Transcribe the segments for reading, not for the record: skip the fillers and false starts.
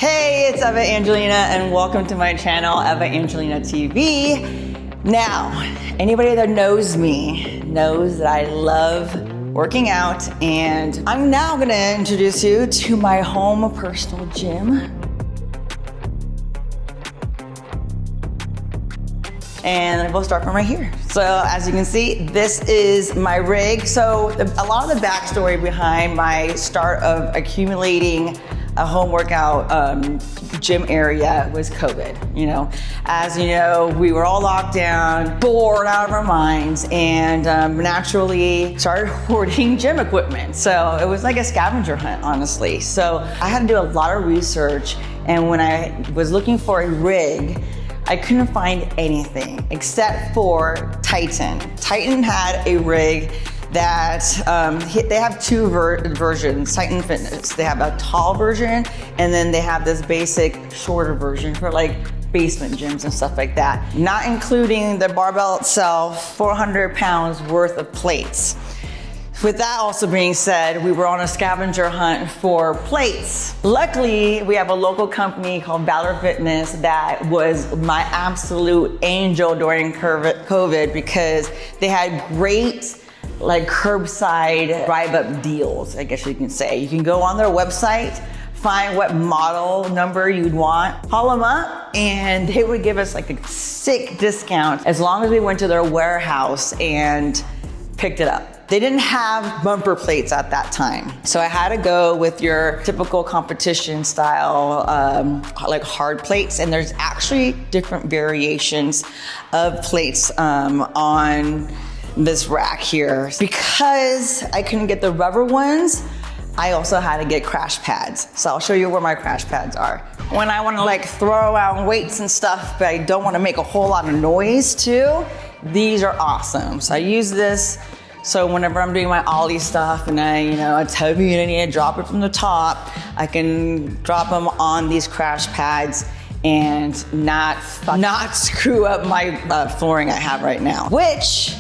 Hey, it's Eva Angelina and welcome to my channel, Eva Angelina TV. Now, anybody that knows me knows that I love working out, and I'm now gonna introduce you to my home personal gym. And we'll start from right here. So as you can see, this is my rig. So a lot of the backstory behind my start of accumulating a home workout gym area was COVID. You know, as you know, we were all locked down, bored out of our minds, and naturally started hoarding gym equipment. So it was like a scavenger hunt, honestly. So I had to do a lot of research, and when I was looking for a rig, I couldn't find anything except for Titan. Titan had a rig that, they have two versions, Titan Fitness. They have a tall version, and then they have this basic shorter version for like basement gyms and stuff like that. Not including the barbell itself, 400 pounds worth of plates. With that also being said, we were on a scavenger hunt for plates. Luckily, we have a local company called Valor Fitness that was my absolute angel during COVID because they had great like curbside drive-up deals, I guess you can say. You can go on their website, find what model number you'd want, call them up, and they would give us like a sick discount as long as we went to their warehouse and picked it up. They didn't have bumper plates at that time. So I had to go with your typical competition style, like hard plates. And there's actually different variations of plates on this rack here. Because I couldn't get the rubber ones, I also had to get crash pads. So I'll show you where my crash pads are. When I wanna like throw around weights and stuff, but I don't wanna make a whole lot of noise too, these are awesome. So I use this. So whenever I'm doing my ollie stuff and it's heavy and I need to drop it from the top, I can drop them on these crash pads and not screw up my flooring I have right now. Which,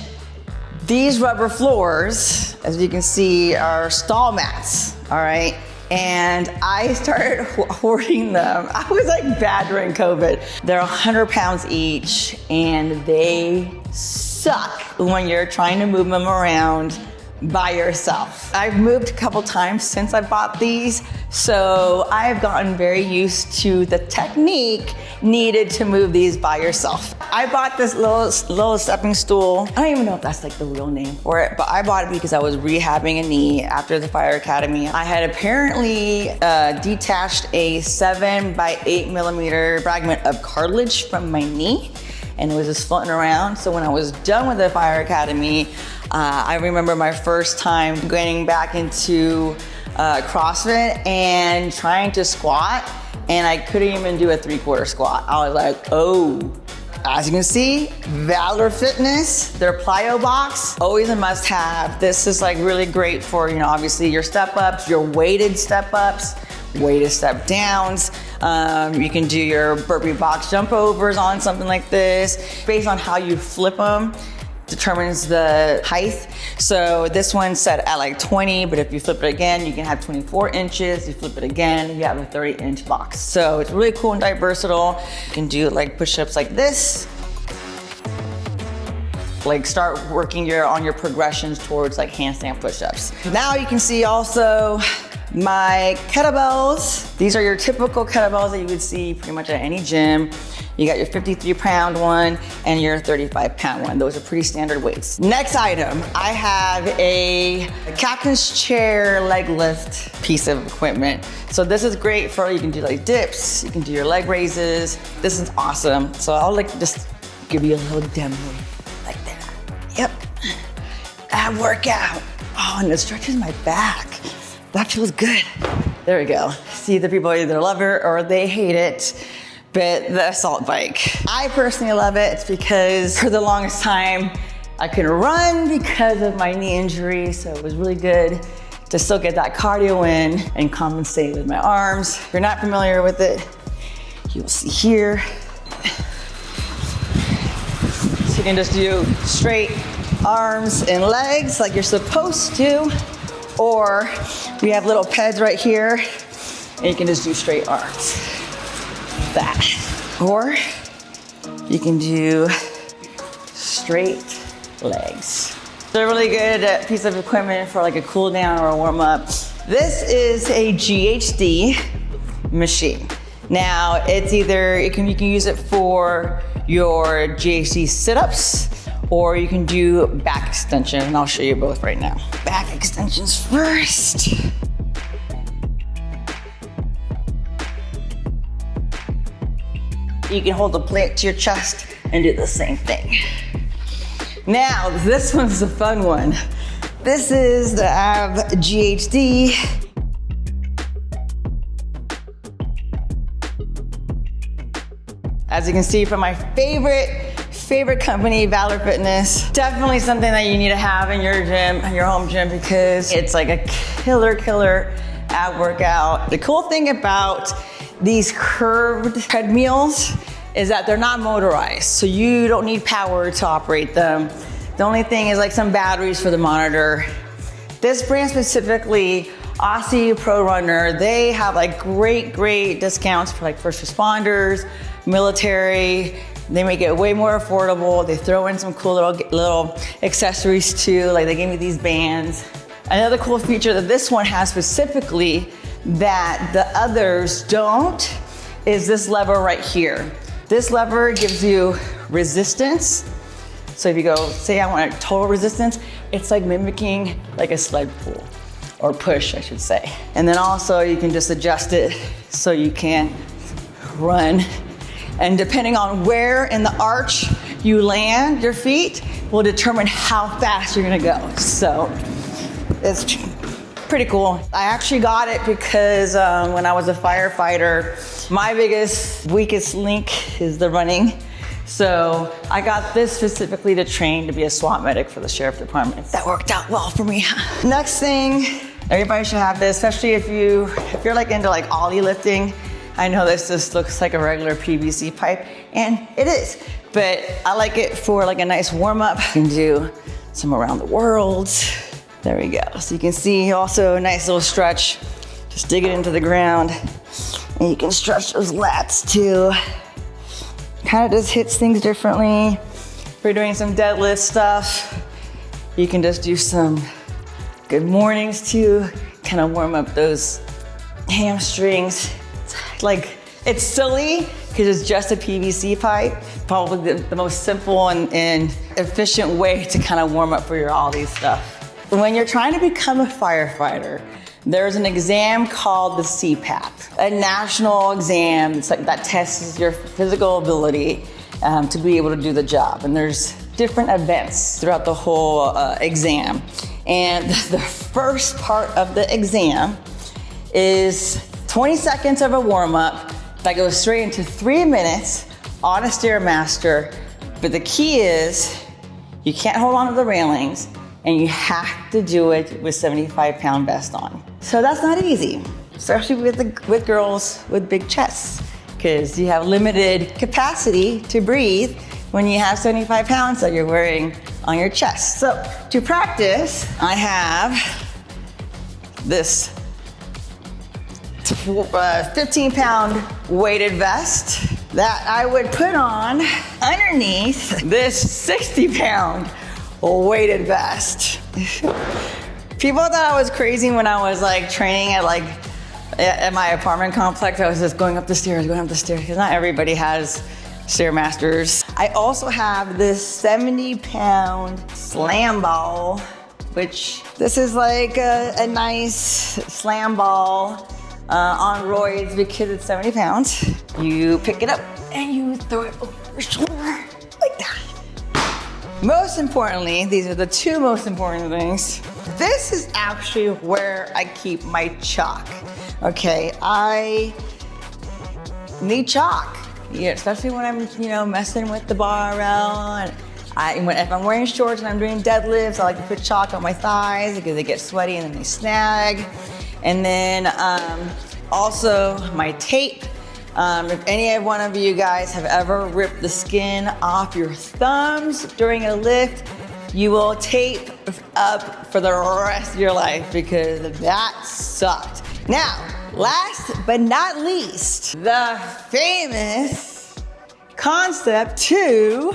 these rubber floors, as you can see, are stall mats, all right? And I started hoarding them. I was like bad during COVID. They're 100 pounds each and they suck when you're trying to move them around by yourself. I've moved a couple times since I bought these, so I've gotten very used to the technique needed to move these by yourself. I bought this little stepping stool. I don't even know if that's like the real name for it, but I bought it because I was rehabbing a knee after the fire academy. I had apparently detached a 7 by 8 millimeter fragment of cartilage from my knee, and it was just floating around. So when I was done with the fire academy, I remember my first time getting back into CrossFit and trying to squat, and I couldn't even do a 3/4 squat. I was like, oh. As you can see, Valor Fitness, their Plyo Box, always a must have. This is like really great for, obviously your step ups, your weighted step ups, weighted step downs. You can do your burpee box jump overs on something like this. Based on how you flip them, determines the height. So this one's set at like 20, but if you flip it again, you can have 24 inches. You flip it again, you have a 30-inch box. So it's really cool and versatile. You can do like push-ups like this. Like start working on your progressions towards like handstand push-ups. Now you can see also my kettlebells. These are your typical kettlebells that you would see pretty much at any gym. You got your 53-pound one and your 35-pound one. Those are pretty standard weights. Next item, I have a captain's chair leg lift piece of equipment. So this is great for, you can do like dips, you can do your leg raises. This is awesome. So I'll like just give you a little demo like that. Yep, ab workout. Oh, and it stretches my back. That feels good. There we go. See, the people either love it or they hate it. But the assault bike, I personally love it. It's because for the longest time, I couldn't run because of my knee injury. So it was really good to still get that cardio in and compensate with my arms. If you're not familiar with it, you'll see here. So you can just do straight arms and legs like you're supposed to. Or we have little pads right here And you can just do straight arms. That. Or you can do straight legs. They're a really good piece of equipment for like a cool down or a warm up. This is a GHD machine. Now it's either, you can use it for your GHD sit-ups, or you can do back extension, and I'll show you both right now. Back extensions first. You can hold the plate to your chest and do the same thing. Now, this one's the fun one. This is the AB GHD. As you can see from my favorite company, Valor Fitness, definitely something that you need to have in your gym, in your home gym, because it's like a killer ab workout. The cool thing about these curved treadmills is that they're not motorized, so you don't need power to operate them. The only thing is like some batteries for the monitor. This brand specifically, Aussie Pro Runner, they have like great discounts for like first responders, military. They make it way more affordable. They throw in some cool little accessories too, like they gave me these bands. Another cool feature that this one has specifically that the others don't is this lever right here. This lever gives you resistance. So if you go, say I want a total resistance, it's like mimicking like a sled pull, or push, I should say. And then also you can just adjust it so you can run. And depending on where in the arch you land your feet will determine how fast you're gonna go. So it's pretty cool. I actually got it because when I was a firefighter, my weakest link is the running. So I got this specifically to train to be a SWAT medic for the sheriff department. That worked out well for me. Next thing, everybody should have this, especially if you're like into like ollie lifting. I know this just looks like a regular PVC pipe, and it is, but I like it for like a nice warm up. You can do some around the world. There we go. So you can see also a nice little stretch. Just dig it into the ground, and you can stretch those lats too. Kind of just hits things differently. If you're doing some deadlift stuff, you can just do some good mornings too. Kind of warm up those hamstrings. Like, it's silly because it's just a PVC pipe. Probably the most simple and efficient way to kind of warm up for your ollie stuff. When you're trying to become a firefighter, there's an exam called the CPAP, a national exam. It's like that tests your physical ability to be able to do the job. And there's different events throughout the whole exam. And the first part of the exam is 20 seconds of a warm-up that goes straight into 3 minutes on a Stairmaster. But the key is you can't hold on to the railings, and you have to do it with 75-pound vest on. So that's not easy, especially with girls with big chests, because you have limited capacity to breathe when you have 75 pounds that you're wearing on your chest. So to practice, I have this 15-pound weighted vest that I would put on underneath this 60-pound weighted vest. People thought I was crazy when I was like training at my apartment complex. I was just going up the stairs, because not everybody has Stairmasters. I also have this 70-pound slam ball, which this is like a nice slam ball on roids because it's 70 pounds. You pick it up and you throw it over your shoulder like that. Most importantly, these are the two most important things. This is actually where I keep my chalk. Okay, I need chalk, especially when I'm, messing with the barbell. And if I'm wearing shorts and I'm doing deadlifts, I like to put chalk on my thighs because they get sweaty and then they snag. And then also my tape. If any one of you guys have ever ripped the skin off your thumbs during a lift, you will tape up for the rest of your life because that sucked. Now, last but not least, the famous Concept 2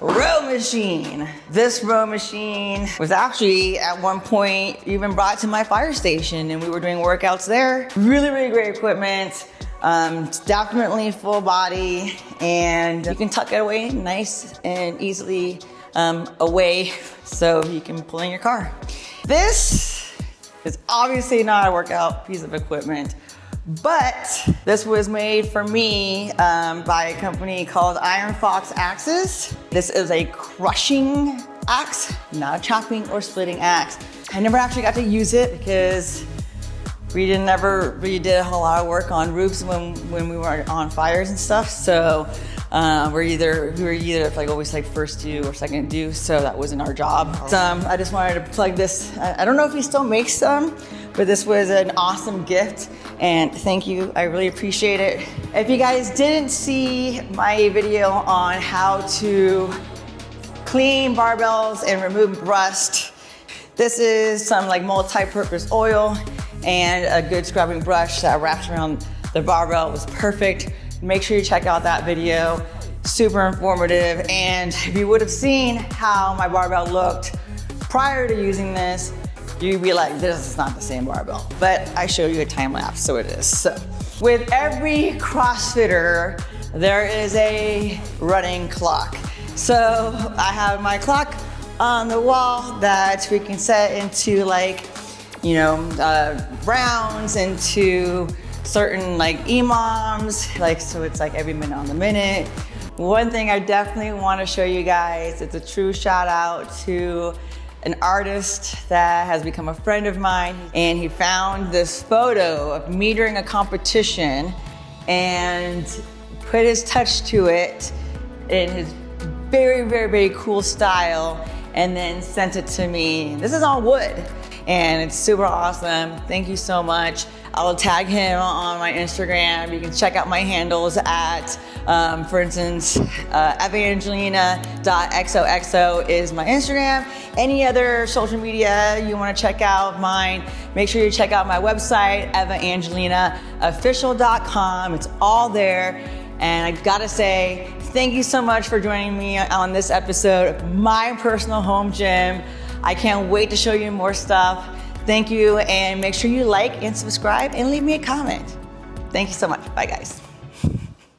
row machine. This row machine was actually at one point even brought to my fire station, and we were doing workouts there. Really, really great equipment. It's definitely full body, and you can tuck it away nice and easily away so you can pull in your car. This is obviously not a workout piece of equipment, but this was made for me by a company called Iron Fox Axes. This is a crushing axe, not a chopping or splitting axe. I never actually got to use it because we never really did a whole lot of work on roofs when we were on fires and stuff. So we were either like always like first due or second due, so that wasn't our job. I just wanted to plug this. I don't know if he still makes some, but this was an awesome gift, and thank you. I really appreciate it. If you guys didn't see my video on how to clean barbells and remove rust, this is some like multi-purpose oil and a good scrubbing brush that wraps around the barbell. It was perfect. Make sure you check out that video. Super informative. And if you would have seen how my barbell looked prior to using this, you'd be like, this is not the same barbell. But I showed you a time lapse, so it is. So with every CrossFitter, there is a running clock. So I have my clock on the wall that we can set into like, you know, rounds, into certain like EMOMs, like, so it's like every minute on the minute. One thing I definitely want to show you guys, it's a true shout out to an artist that has become a friend of mine, and he found this photo of me during a competition and put his touch to it in his very, very, very cool style, and then sent it to me. This is on wood, and it's super awesome. Thank you so much. I will tag him on my Instagram. You can check out my handles at, for instance, evangelina.xoxo is my Instagram. Any other social media you want to check out mine, make sure you check out my website, evangelinaofficial.com. It's all there. And I gotta say, thank you so much for joining me on this episode of my personal home gym. I can't wait to show you more stuff. Thank you, and make sure you like and subscribe and leave me a comment. Thank you so much. Bye, guys.